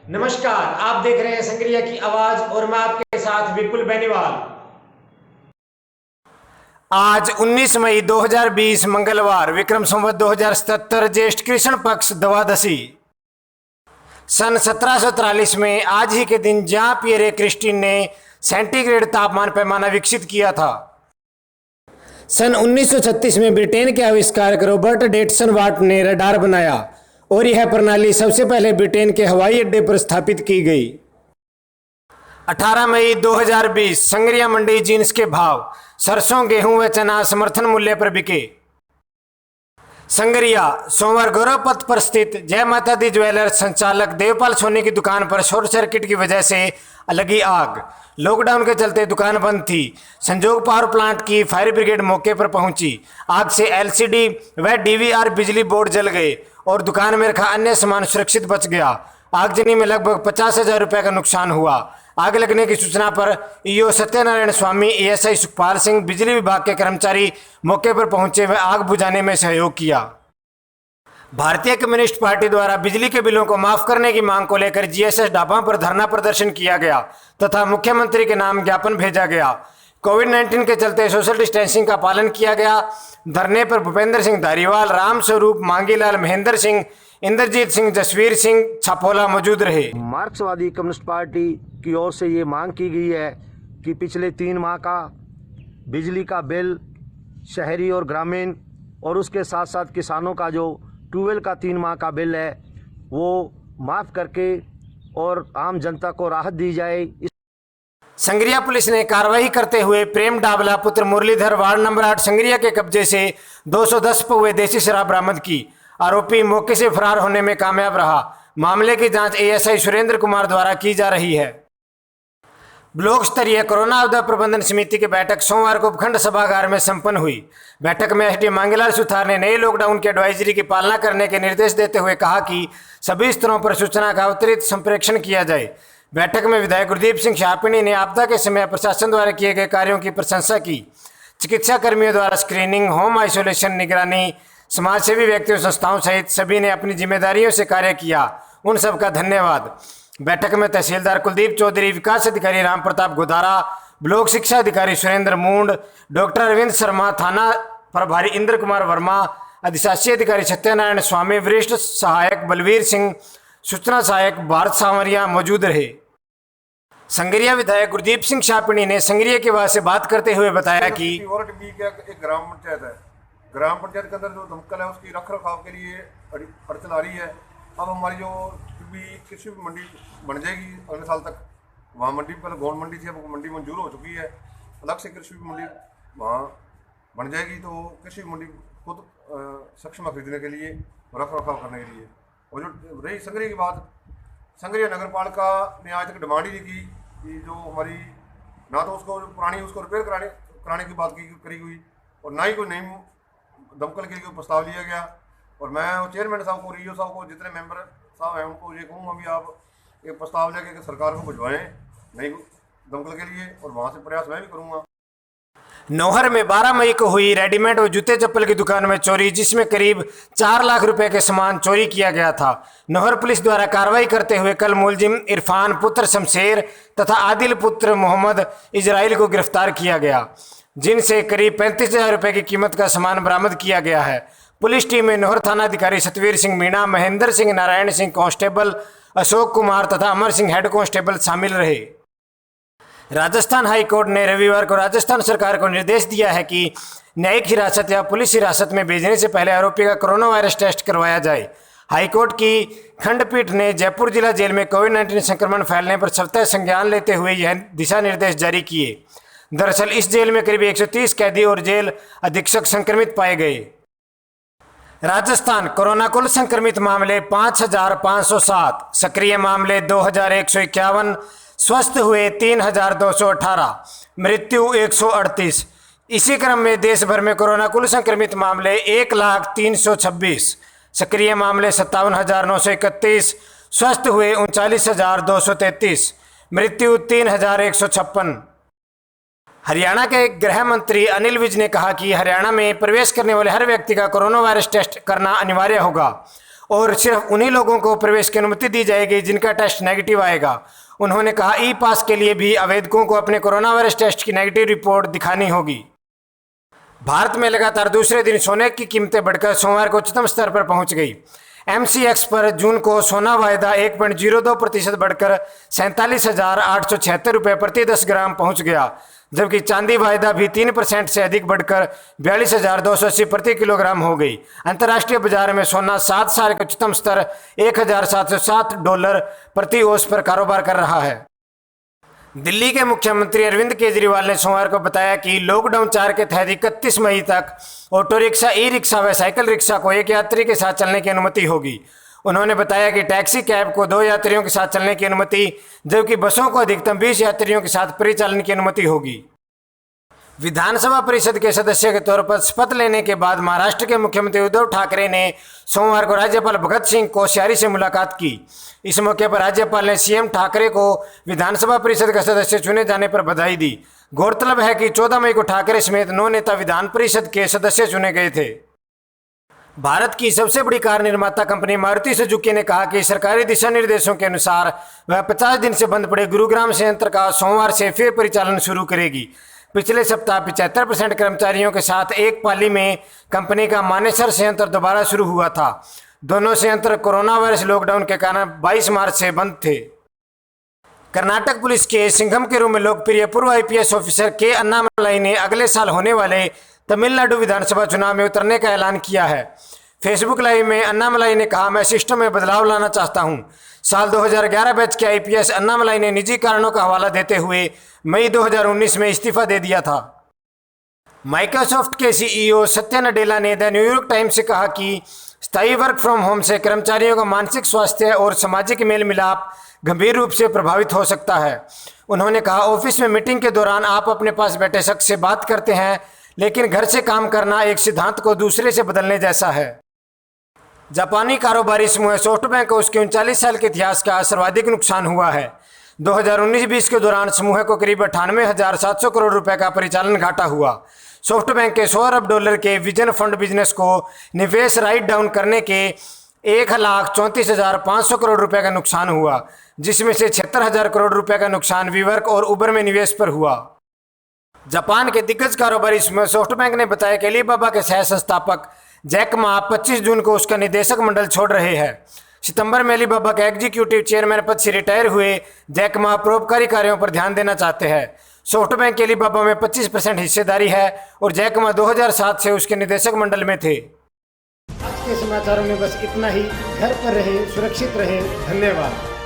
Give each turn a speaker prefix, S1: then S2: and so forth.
S1: नमस्कार, आप देख रहे हैं संग्रिया की आवाज और मैं आपके साथ विपुल बेनीवाल। आज 19 मई 2020 मंगलवार, विक्रम संवत 2077, ज्येष्ठ कृष्ण पक्ष द्वादशी। सन 1743 में आज ही के दिन जॉन पियरे क्रिस्टिन ने सेंटीग्रेड तापमान पैमाना विकसित किया था। सन 1936 में ब्रिटेन के आविष्कारक रॉबर्ट डेटसन वाट ने रडार बनाया और यह प्रणाली सबसे पहले ब्रिटेन के हवाई अड्डे पर स्थापित की गई। 18 मई 2020 संग्रिया मंडी जींस के भाव सरसों, गेहूं व चना समर्थन मूल्य पर बिके। संग्रिया सोमवार गौरव पथ पर स्थित जय माता दी ज्वेलर्स संचालक देवपाल सोनी की दुकान पर शॉर्ट सर्किट की वजह से लगी आग। लॉकडाउन के चलते दुकान बंद थी। संजोग पावर प्लांट की फायर ब्रिगेड मौके पर पहुंची। आग से एलसीडी व डीवीआर बिजली बोर्ड जल गए और दुकान में रखा अन्य सामान सुरक्षित बच गया। आगजनी में लगभग 50,000 रुपये का नुकसान हुआ। आग लगने की सूचना पर ईओ सत्यनारायण स्वामी, एएसआई सुखपाल सिंह, बिजली विभाग के कर्मचारी मौके पर पहुंचे व आग बुझाने में सहयोग किया। भारतीय कम्युनिस्ट पार्टी द्वारा बिजली के बिलों को माफ करने की मांग को लेकर जीएसएस ढाबा पर धरना प्रदर्शन किया गया तथा मुख्यमंत्री के नाम ज्ञापन भेजा गया। कोविड-19 के चलते सोशल डिस्टेंसिंग का पालन किया गया। धरने पर भूपेंद्र सिंह धारीवाल, राम स्वरूप, मांगीलाल, महेंद्र सिंह, इंद्रजीत सिंह, जसवीर सिंह छापोला मौजूद रहे।
S2: मार्क्सवादी कम्युनिस्ट पार्टी की ओर से ये मांग की गई है कि पिछले 3 माह का बिजली का बिल शहरी और ग्रामीण और उसके साथ साथ किसानों का जो ट्यूबवेल का 3 माह का बिल है वो माफ़ करके और आम जनता को राहत दी जाए।
S1: संग्रिया पुलिस ने कार्रवाई करते हुए प्रेम डाबला पुत्र मुरलीधर, वार्ड नंबर 8 संग्रिया के कब्जे से 210 पौवे देसी शराब बरामद की। आरोपी मौके से फरार होने में कामयाब रहा। मामले की जांच एएसआई सुरेंद्र कुमार द्वारा की जा रही है। ब्लॉक स्तरीय कोरोना आपदा प्रबंधन समिति की बैठक सोमवार को उपखंड सभागार में संपन्न हुई। बैठक में एसडी मांगीलाल सुथार ने नए लॉकडाउन की एडवाइजरी की पालना करने के निर्देश देते हुए कहा कि सभी स्तरों पर सूचना का अतिरिक्त संप्रेषण किया जाए। बैठक में विधायक गुरदीप सिंह शाहपिणी ने आपदा के समय प्रशासन द्वारा किए गए कार्यों की प्रशंसा की। चिकित्सा कर्मियों द्वारा स्क्रीनिंग, होम आइसोलेशन, निगरानी, समाजसेवी व्यक्तियों, संस्थाओं सहित सभी ने अपनी जिम्मेदारियों से कार्य किया। उन सबका धन्यवाद। बैठक में तहसीलदार कुलदीप चौधरी, विकास अधिकारी राम प्रताप गोदारा, ब्लॉक शिक्षा अधिकारी सुरेंद्र मूंड, डॉक्टर अरविंद शर्मा, थाना प्रभारी इंद्र कुमार वर्मा, अधिशासी अधिकारी सत्यनारायण स्वामी, वरिष्ठ सहायक बलवीर सिंह, सूचना सहायक भारत सांवरिया मौजूद रहे। संग्रिया विधायक गुरदीप सिंह शाहपिणी ने संग्रिया के बाद से बात करते हुए बताया कि
S3: एक ग्राम पंचायत है। ग्राम पंचायत के अंदर जो दमकल है उसकी रख रखाव के लिए अड़चन आ रही है। अब हमारी जो भी कृषि मंडी बन जाएगी अगले साल तक, वहाँ मंडी पहले गौन मंडी थी, अब मंडी मंजूर हो चुकी है। अलग से कृषि मंडी वहाँ बन जाएगी तो कृषि मंडी खुद सक्षम खरीदने के लिए, रख रखाव करने के लिए। और जो रही संग्रिया की बात, संग्रिया नगर पालिका ने आज तक डिमांड ही नहीं की कि जो हमारी ना तो उसको पुरानी उसको रिपेयर कराने की बात करी हुई और ना ही कोई नई दमकल के लिए प्रस्ताव लिया गया। और मैं चेयरमैन साहब को, रीओ साहब को, जितने मेंबर साहब हैं उनको ये कहूँगा भी आप एक प्रस्ताव लेके सरकार को भिजवाएं नई दमकल के लिए, और वहाँ से प्रयास मैं भी करूँगा।
S1: नौहर में 12 मई को हुई रेडीमेड और जूते चप्पल की दुकान में चोरी, जिसमें करीब 4 लाख रुपए के सामान चोरी किया गया था। नौहर पुलिस द्वारा कार्रवाई करते हुए कल मुलजिम इरफान पुत्र शमशेर तथा आदिल पुत्र मोहम्मद इजराइल को गिरफ्तार किया गया, जिनसे करीब 35,000 रुपए की कीमत का सामान बरामद किया गया है। पुलिस टीम में नौहर थाना अधिकारी सतवीर सिंह मीणा, महेंद्र सिंह, नारायण सिंह कांस्टेबल, अशोक कुमार तथा अमर सिंह हेड कांस्टेबल शामिल रहे। राजस्थान हाईकोर्ट ने रविवार को राजस्थान सरकार को निर्देश दिया है कि न्यायिक हिरासत या पुलिस हिरासत में भेजने से पहले आरोपी का कोरोना वायरस टेस्ट करवाया जाए। हाईकोर्ट की खंडपीठ ने जयपुर जिला जेल में कोविड-19 संक्रमण फैलने पर स्वतः संज्ञान लेते हुए यह दिशा निर्देश जारी किए। दरअसल इस जेल में करीब 130 कैदी और जेल अधीक्षक संक्रमित पाए गए। राजस्थान कोरोना कुल संक्रमित मामले 5,507, सक्रिय मामले 2,151, स्वस्थ हुए 3,218, मृत्यु 138। इसी क्रम में देश भर में कोरोना कुल संक्रमित मामले 1,03,26, सक्रिय मामले 57,931, स्वस्थ हुए 39,233, मृत्यु 3,156। हरियाणा के गृह मंत्री अनिल विज ने कहा कि हरियाणा में प्रवेश करने वाले हर व्यक्ति का कोरोना वायरस टेस्ट करना अनिवार्य होगा और सिर्फ उन्हीं लोगों को प्रवेश की अनुमति दी जाएगी जिनका टेस्ट नेगेटिव आएगा। उन्होंने कहा ई पास के लिए भी आवेदकों को अपने कोरोना वायरस टेस्ट की नेगेटिव रिपोर्ट दिखानी होगी। भारत में लगातार दूसरे दिन सोने की कीमतें बढ़कर सोमवार को उच्चतम स्तर पर पहुंच गई। MCX पर जून को सोना वायदा 1.02% बढ़कर 47,876 रुपये प्रति 10 ग्राम पहुंच गया, जबकि चांदी वायदा भी 3% से अधिक बढ़कर 42,280 प्रति किलोग्राम हो गई। अंतर्राष्ट्रीय बाजार में सोना 7 साल के उच्चतम स्तर $1,760 प्रति औंस पर कारोबार कर रहा है। दिल्ली के मुख्यमंत्री अरविंद केजरीवाल ने सोमवार को बताया कि लॉकडाउन 4 के तहत 31 मई तक ऑटो रिक्शा, ई रिक्शा व साइकिल रिक्शा को एक यात्री के साथ चलने की अनुमति होगी। उन्होंने बताया कि टैक्सी कैब को 2 यात्रियों के साथ चलने की अनुमति, जबकि बसों को अधिकतम 20 यात्रियों के साथ परिचालन की अनुमति होगी। विधानसभा परिषद के सदस्य के तौर पर शपथ लेने के बाद महाराष्ट्र के मुख्यमंत्री उद्धव ठाकरे ने सोमवार को राज्यपाल भगत सिंह कोश्यारी से मुलाकात की। इस मौके पर राज्यपाल ने CM ठाकरे को विधानसभा परिषद का सदस्य चुने जाने पर बधाई दी। गौरतलब है कि 14 मई को ठाकरे समेत 9 नेता विधान परिषद के सदस्य चुने गए थे। भारत की सबसे बड़ी कार निर्माता कंपनी मारुति सुजुकी ने कहा कि सरकारी दिशा निर्देशों के अनुसार वह 50 दिन से बंद पड़े गुरुग्राम संयंत्र का सोमवार से फिर परिचालन शुरू करेगी। पिछले सप्ताह 75% कर्मचारियों के साथ एक पाली में कंपनी का मानेसर संयंत्र दोबारा शुरू हुआ था। दोनों संयंत्र कोरोना वायरस लॉकडाउन के कारण 22 मार्च से बंद थे। कर्नाटक पुलिस के सिंघम के रूप में लोकप्रिय पूर्व IPS ऑफिसर के अन्नामलाई ने अगले साल होने वाले तमिलनाडु विधानसभा चुनाव में उतरने का ऐलान किया है। फेसबुक लाइव में अन्नामलाई ने कहा, मैं सिस्टम में बदलाव लाना चाहता हूं। साल 2011 बैच के IPS अन्नामलाई ने निजी कारणों का हवाला देते हुए मई 2019 में इस्तीफा दे दिया था। माइक्रोसॉफ्ट के CEO सत्या नडेला ने द न्यूयॉर्क टाइम्स से कहा कि स्थायी वर्क फ्रॉम होम से कर्मचारियों का मानसिक स्वास्थ्य और सामाजिक मेल मिलाप गंभीर रूप से प्रभावित हो सकता है। उन्होंने कहा, ऑफिस में मीटिंग के दौरान आप अपने पास बैठे शख्स से बात करते हैं, लेकिन घर से काम करना एक सिद्धांत को दूसरे से बदलने जैसा है। जापानी कारोबारी समूह सॉफ्टबैंक को उसके 39 साल के इतिहास का सर्वाधिक नुकसान हुआ है। 2019-20 के दौरान समूह को करीब 98,700 करोड़ रुपए का परिचालन घाटा हुआ। सॉफ्टबैंक के $100 अरब के विजन फंड बिजनेस को निवेश राइट डाउन करने के 1,34,500 करोड़ रुपए का नुकसान हुआ, जिसमें से 76,000 करोड़ रुपए का नुकसान वीवर्क और उबर में निवेश पर हुआ। जापान के दिग्गज कारोबारी समूह सॉफ्टबैंक ने बताया कि अलीबाबा के सह संस्थापक जैक मा 25 जून को उसका निदेशक मंडल छोड़ रहे हैं। सितंबर में अलीबाबा के एग्जीक्यूटिव चेयरमैन पद से रिटायर हुए जैक मा परोपकारी कार्यों पर ध्यान देना चाहते हैं। सॉफ्टबैंक के अलीबाबा में 25% हिस्सेदारी है और जैक मा 2007 से उसके निदेशक मंडल में थे। आज के समाचारों में बस इतना ही। घर पर रहे, सुरक्षित रहे। धन्यवाद।